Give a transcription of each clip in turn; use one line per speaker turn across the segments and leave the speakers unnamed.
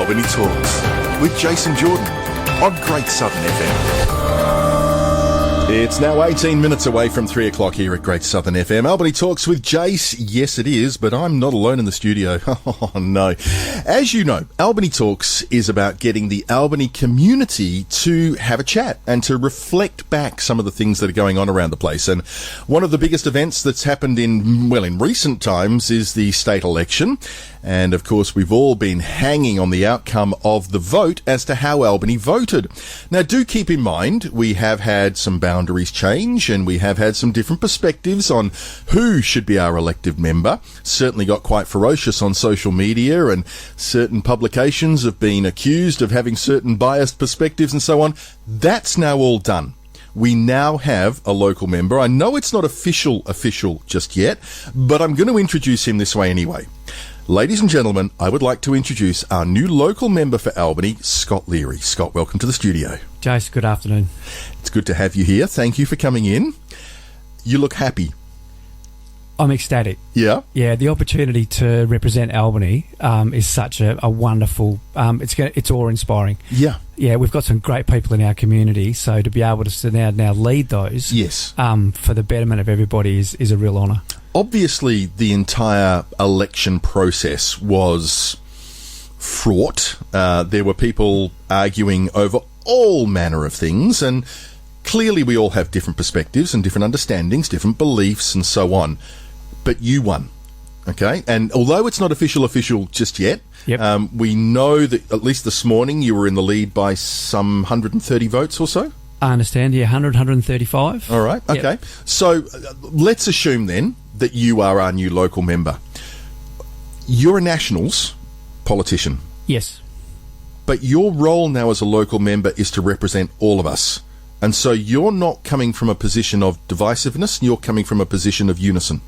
Albany Talks with Jason Jordan on Great Southern FM. It's now 18 minutes away from 3 o'clock here at Great Southern FM. Albany Talks with Jace. Yes, it is, but I'm not alone in the studio. Oh, no. As you know, Albany Talks is about getting the Albany community to have a chat and to reflect back some of the things that are going on around the place. And one of the biggest events that's happened in recent times is the state election. And, of course, we've all been hanging on the outcome of the vote as to how Albany voted. Now, do keep in mind, we have had some boundaries change and we have had some different perspectives on who should be our elected member. Certainly got quite ferocious on social media, and certain publications have been accused of having certain biased perspectives and so on. That's now all done. We now have a local member. I know it's not official just yet, but I'm going to introduce him this way anyway. Ladies and gentlemen, I would like to introduce our new local member for Albany, Scott Leary. Scott, welcome to the studio.
Jace, good afternoon.
It's good to have you here. Thank you for coming in. You look happy.
I'm ecstatic.
Yeah?
Yeah, the opportunity to represent Albany is such a wonderful... it's awe-inspiring.
Yeah.
Yeah, we've got some great people in our community, so to be able to now lead those...
Yes.
For the betterment of everybody is a real honour.
Obviously, the entire election process was fraught. There were people arguing over all manner of things, and clearly we all have different perspectives and different understandings, different beliefs and so on. But you won, okay? And although it's not official just yet,
yep.
We know that at least this morning you were in the lead by some 130 votes or so?
I understand, yeah, 135.
All right, okay.
Yep.
So let's assume then that you are our new local member. You're a Nationals politician.
Yes.
But your role now as a local member is to represent all of us. And so you're not coming from a position of divisiveness, you're coming from a position of unison.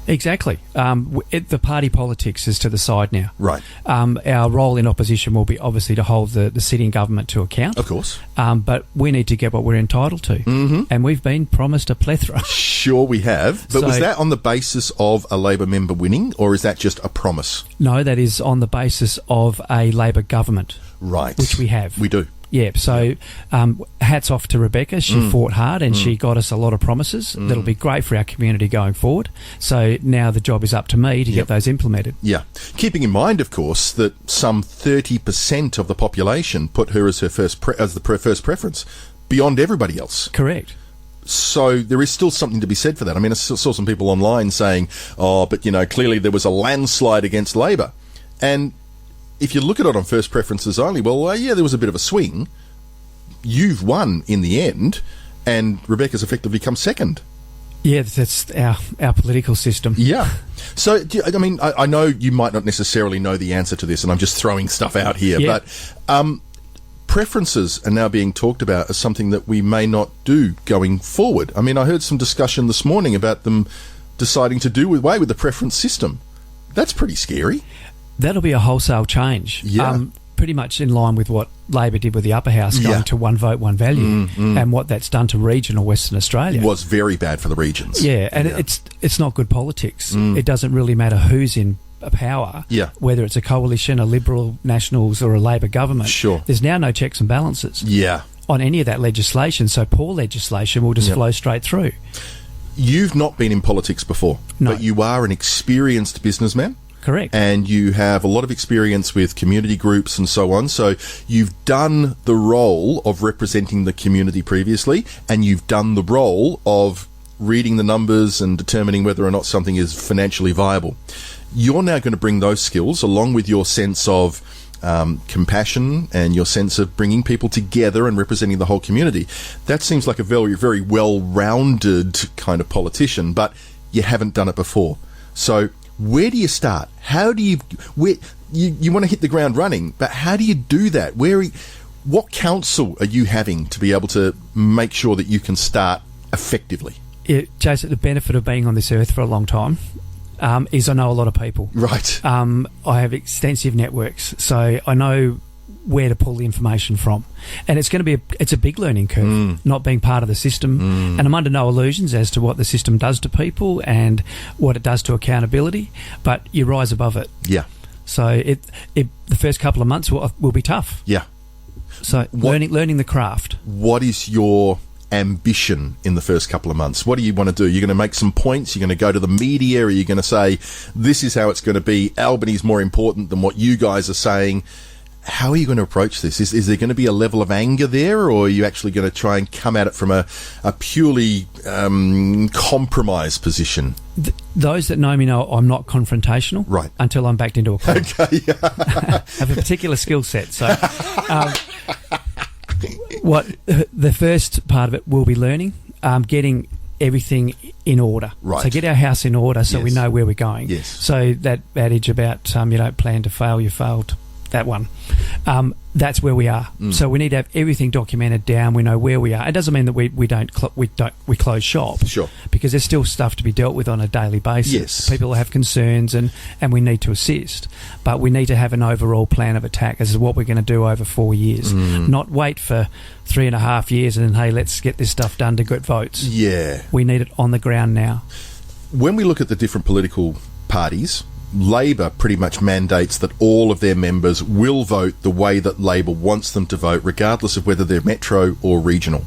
Exactly. The party politics is to the side now.
Right.
Our role in opposition will be obviously to hold the sitting government to account.
Of course.
But we need to get what we're entitled to.
Mm-hmm.
And we've been promised a plethora.
Sure we have. But was that on the basis of a Labor member winning, or is that just a promise?
No, that is on the basis of a Labor government.
Right.
Which we have.
We do.
Yeah, so hats off to Rebecca. She fought hard and she got us a lot of promises that'll be great for our community going forward. So now the job is up to me to get those implemented.
Yeah. Keeping in mind, of course, that some 30% of the population put her as her first preference beyond everybody else.
Correct.
So there is still something to be said for that. I mean, I saw some people online saying, but, clearly there was a landslide against Labor. And if you look at it on first preferences only, there was a bit of a swing. You've won in the end, and Rebecca's effectively come second. Yeah,
that's our political system.
Yeah. So, I know you might not necessarily know the answer to this, and I'm just throwing stuff out here, but preferences are now being talked about as something that we may not do going forward. I mean, I heard some discussion this morning about them deciding to do away with the preference system. That's pretty scary.
That'll be a wholesale change.
Yeah.
Pretty much in line with what Labor did with the upper house, going to one vote, one value, and what that's done to regional Western Australia.
It was very bad for the regions.
Yeah, and it's not good politics. It doesn't really matter who's in power, whether it's a coalition, a Liberal, Nationals or a Labor government.
Sure.
There's now no checks and balances on any of that legislation, so poor legislation will just flow straight through.
You've not been in politics before, but you are an experienced businessman.
Correct.
And you have a lot of experience with community groups and so on. So you've done the role of representing the community previously, and you've done the role of reading the numbers and determining whether or not something is financially viable. You're now going to bring those skills along with your sense of compassion and your sense of bringing people together and representing the whole community. That seems like a very, very well-rounded kind of politician, but you haven't done it before. So where do you start? How do you want to hit the ground running, but how do you do that? What counsel are you having to be able to make sure that you can start effectively?
Jason, the benefit of being on this earth for a long time is I know a lot of people.
Right.
I have extensive networks, so I know where to pull the information from. And it's going to be it's a big learning curve, not being part of the system. And I'm under no illusions as to what the system does to people and what it does to accountability, but you rise above it.
Yeah.
So the first couple of months will be tough.
Yeah.
So learning the craft.
What is your ambition in the first couple of months? What do you want to do? You're going to make some points? You're going to go to the media? Are you going to say, this is how it's going to be? Albany's more important than what you guys are saying. How are you going to approach this? Is there going to be a level of anger there, or are you actually going to try and come at it from a purely compromised position?
Those that know me know I'm not confrontational,
right,
until I'm backed into a corner.
Okay.
I have a particular skill set. So what the first part of it will be learning, getting everything in order.
Right.
So get our house in order so
Yes.
we know where we're going.
Yes.
So that adage about you don't plan to fail, you failed. That one. That's where we are. So we need to have everything documented down. We know where we are. It doesn't mean that we close shop.
Sure.
Because there's still stuff to be dealt with on a daily basis.
Yes.
People have concerns and we need to assist. But we need to have an overall plan of attack. This is what we're going to do over 4 years. Not wait for 3.5 years and then, hey, let's get this stuff done to get votes.
Yeah.
We need it on the ground now.
When we look at the different political parties, Labor pretty much mandates that all of their members will vote the way that Labor wants them to vote, regardless of whether they're metro or regional.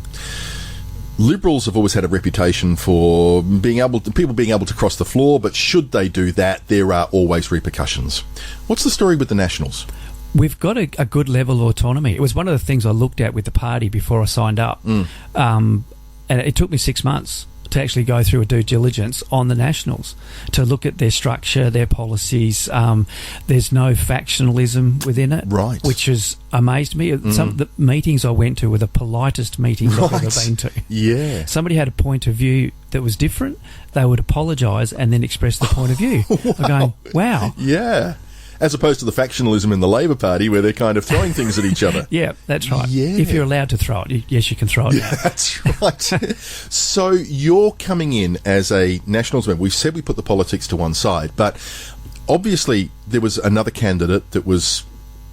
Liberals have always had a reputation for people being able to cross the floor, but should they do that, there are always repercussions. What's the story with the Nationals?
We've got a good level of autonomy. It was one of the things I looked at with the party before I signed up. And it took me 6 months to actually go through a due diligence on the Nationals, to look at their structure, their policies. There's no factionalism within it,
right,
which has amazed me. Some of the meetings I went to were the politest meetings I've ever been to.
Yeah.
Somebody had a point of view that was different, they would apologise and then express the point of view. I'm going, wow.
Yeah. As opposed to the factionalism in the Labor Party where they're kind of throwing things at each other.
Yeah, that's right.
Yeah.
If you're allowed to throw it, yes, you can throw it.
Yeah, that's right. So you're coming in as a Nationals member. We've said we put the politics to one side, but obviously there was another candidate that was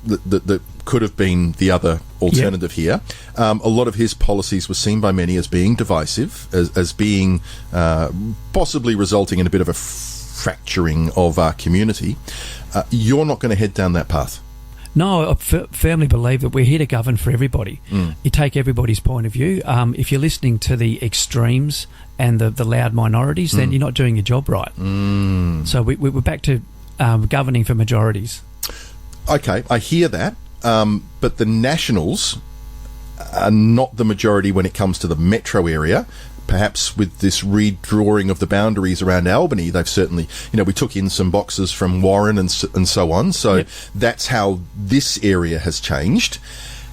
that could have been the other alternative here. A lot of his policies were seen by many as being divisive, as being possibly resulting in a bit of a fracturing of our community. You're not going to head down that path.
No, I firmly believe that we're here to govern for everybody. You take everybody's point of view. If you're listening to the extremes and the loud minorities, then you're not doing your job right. So we're back to governing for majorities.
Okay, I hear that. But the Nationals are not the majority when it comes to the metro area. Perhaps with this redrawing of the boundaries around Albany, they've certainly, we took in some boxes from Warren and so on. So that's how this area has changed.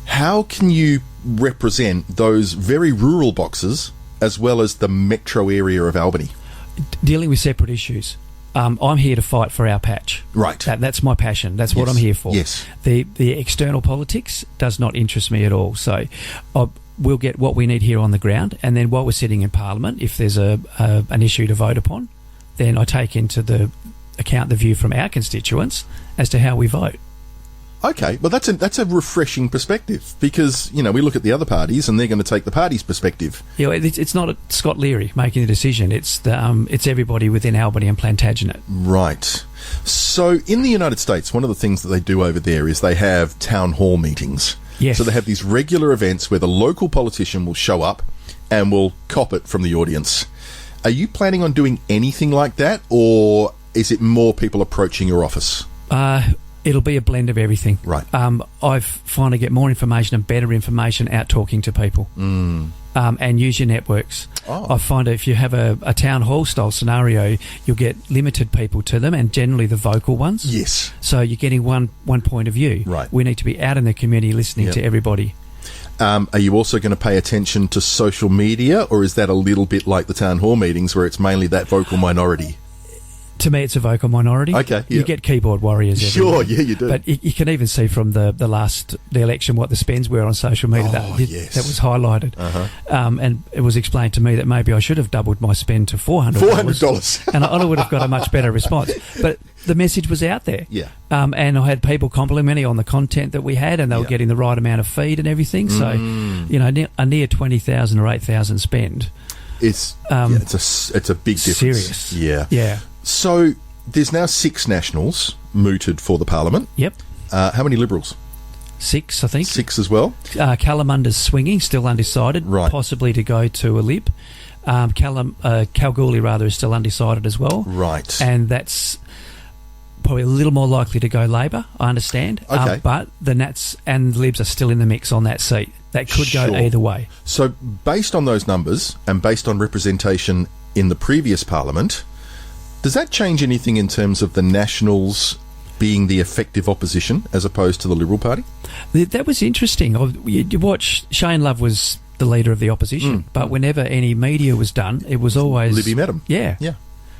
How can you represent those very rural boxes as well as the metro area of Albany?
Dealing with separate issues. I'm here to fight for our patch.
Right.
That's my passion. That's what I'm here for.
Yes.
The external politics does not interest me at all. So we'll get what we need here on the ground, and then while we're sitting in Parliament, if there's an issue to vote upon, then I take into the account the view from our constituents as to how we vote.
Okay, well that's a refreshing perspective, because we look at the other parties and they're going to take the party's perspective.
Yeah, it's not Scott Leary making the decision. It's everybody within Albany and Plantagenet.
Right. So in the United States, one of the things that they do over there is they have town hall meetings.
Yes.
So they have these regular events where the local politician will show up and will cop it from the audience. Are you planning on doing anything like that, or is it more people approaching your office?
It'll be a blend of everything.
Right.
I find I get more information and better information out talking to people. And use your networks. I find if you have a town hall style scenario, you'll get limited people to them, and generally the vocal ones.
Yes.
So you're getting one point of view.
Right.
We need to be out in the community listening to everybody.
Are you also going to pay attention to social media, or is that a little bit like the town hall meetings where it's mainly that vocal minority?
To me, it's a vocal minority.
Okay,
you get keyboard warriors everywhere.
Sure, yeah, you do.
But you can even see from the election what the spends were on social media. That was highlighted. And it was explained to me that maybe I should have doubled my spend to $400. And I would have got a much better response. But the message was out there.
Yeah.
And I had people complimenting on the content that we had, and they were getting the right amount of feed and everything. So, a near 20,000 or 8,000 spend.
It's a big difference.
Serious.
Yeah.
Yeah.
So there's now 6 Nationals mooted for the Parliament.
Yep.
How many Liberals?
6, I think.
6 as well.
Calamunda's swinging, still undecided,
Right.
possibly to go to a Lib. Kalgoorlie, rather, is still undecided as well.
Right.
And that's probably a little more likely to go Labor, I understand.
Okay.
But the Nats and Libs are still in the mix on that seat. That could go
Sure.
either way.
So, based on those numbers and based on representation in the previous Parliament, does that change anything in terms of the Nationals being the effective opposition as opposed to the Liberal Party?
That was interesting. You watch, Shane Love was the leader of the opposition, but whenever any media was done, it was always...
Libby met him.
Yeah.
Yeah.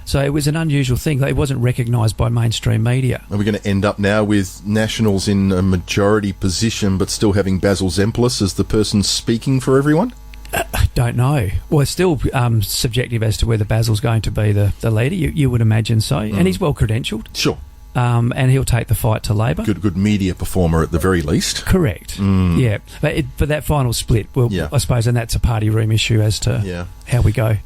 So it was an unusual thing. It wasn't recognised by mainstream media.
Are we going to end up now with Nationals in a majority position but still having Basil Zemplis as the person speaking for everyone?
I don't know. Well, it's still subjective as to whether Basil's going to be the leader. You would imagine so. And he's well credentialed.
Sure.
And he'll take the fight to Labor.
Good media performer at the very least.
Correct. Yeah. But for that final split, well,
Yeah.
I suppose, and that's a party room issue as to how we go.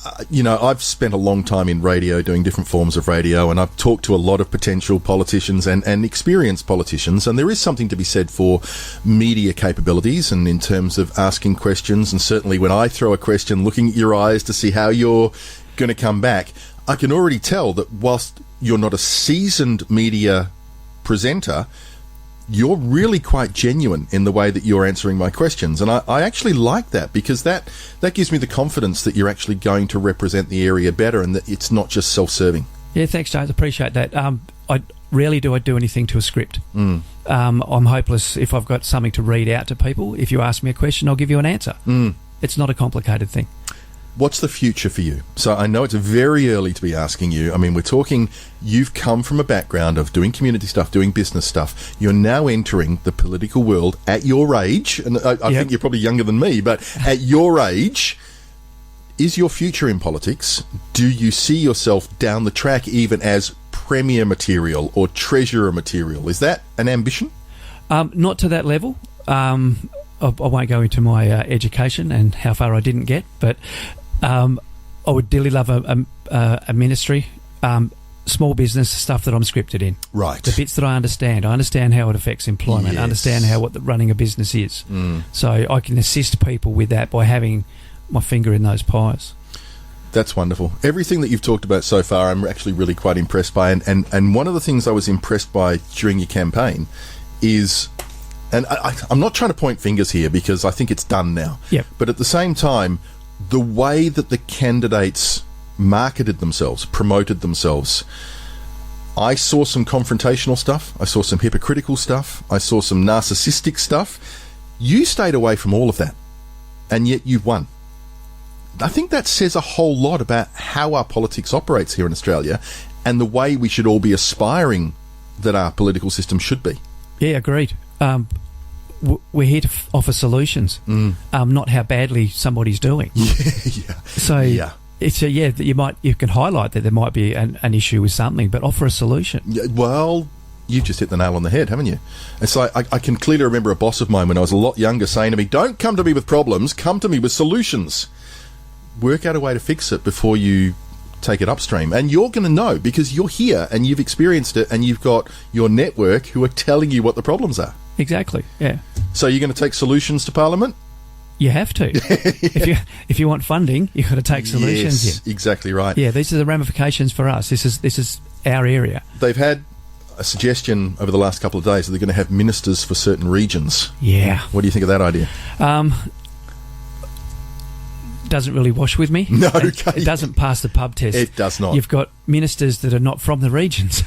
I've spent a long time in radio doing different forms of radio, and I've talked to a lot of potential politicians and experienced politicians, and there is something to be said for media capabilities and in terms of asking questions, and certainly when I throw a question, looking at your eyes to see how you're going to come back, I can already tell that whilst you're not a seasoned media presenter, you're really quite genuine in the way that you're answering my questions. And I actually like that, because that gives me the confidence that you're actually going to represent the area better and that it's not just self-serving.
Yeah, thanks, James. I appreciate that. Rarely do I do anything to a script. I'm hopeless if I've got something to read out to people. If you ask me a question, I'll give you an answer. It's not a complicated thing.
What's the future for you? So I know it's very early to be asking you. I mean, we're talking, you've come from a background of doing community stuff, doing business stuff. You're now entering the political world at your age, and I think you're probably younger than me, but at your age, is your future in politics? Do you see yourself down the track even as premier material or treasurer material? Is that an ambition?
Not to that level. I won't go into my education and how far I didn't get, but I would dearly love a ministry, small business stuff that I'm scripted in.
Right.
The bits that I understand. I understand how it affects employment. I understand what running a business is. So I can assist people with that by having my finger in those pies.
That's wonderful. Everything that you've talked about so far, I'm actually really quite impressed by. And one of the things I was impressed by during your campaign is... And I'm not trying to point fingers here because I think it's done now.
Yep.
But at the same time, the way that the candidates marketed themselves, promoted themselves, I saw some confrontational stuff. I saw some hypocritical stuff. I saw some narcissistic stuff. You stayed away from all of that, and yet you've won. I think that says a whole lot about how our politics operates here in Australia and the way we should all be aspiring that our political system should be.
Yeah, agreed. We're here to offer solutions, not how badly somebody's doing. It's you can highlight that there might be an issue with something, but offer a solution.
Yeah, well, you've just hit the nail on the head, haven't you? It's like I can clearly remember a boss of mine when I was a lot younger saying to me, "Don't come to me with problems, come to me with solutions. Work out a way to fix it before you take it upstream." And you're going to know because you're here and you've experienced it and you've got your network who are telling you what the problems are.
Exactly, yeah.
So you're going to take solutions to Parliament?
You have to. If you want funding, you've got to take solutions in.
Yes, exactly right.
Yeah, these are the ramifications for us. This is our area.
They've had a suggestion over the last couple of days that they're going to have ministers for certain regions.
Yeah.
What do you think of that idea?
Doesn't really wash with me.
No, okay.
It doesn't pass the pub test.
It does not.
You've got ministers that are not from the regions.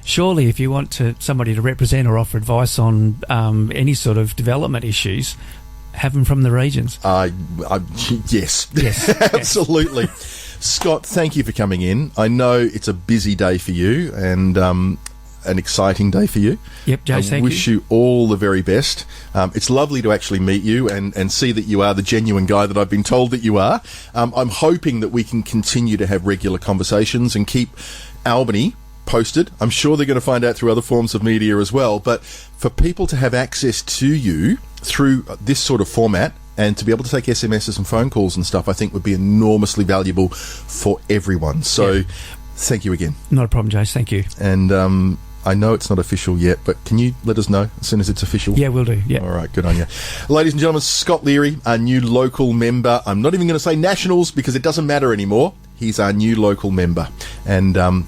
Surely, if you want somebody to represent or offer advice on any sort of development issues, have them from the regions.
Yes, absolutely. Scott, thank you for coming in. I know it's a busy day for you and an exciting day for you.
Yep, Jace, thank you.
I wish you all the very best. It's lovely to actually meet you and see that you are the genuine guy that I've been told that you are. I'm hoping that we can continue to have regular conversations and keep Albany posted. I'm sure they're going to find out through other forms of media as well, but for people to have access to you through this sort of format and to be able to take SMSs and phone calls and stuff, I think would be enormously valuable for everyone. So thank you again.
Not a problem, Jace. Thank you.
And I know it's not official yet, but can you let us know as soon as it's official?
Yeah, we'll do. Yeah.
All right, good on you. Ladies and gentlemen, Scott Leary, our new local member. I'm not even going to say nationals because it doesn't matter anymore. He's our new local member. And I'm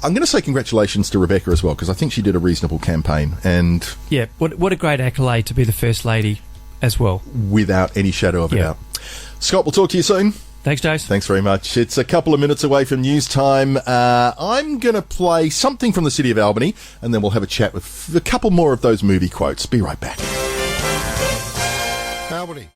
going to say congratulations to Rebecca as well, because I think she did a reasonable campaign. And
yeah, what a great accolade to be the First Lady as well.
Without any shadow of a doubt. Scott, we'll talk to you soon.
Thanks, Jace.
Thanks very much. It's a couple of minutes away from news time. I'm going to play something from the city of Albany, and then we'll have a chat with a couple more of those movie quotes. Be right back. Albany.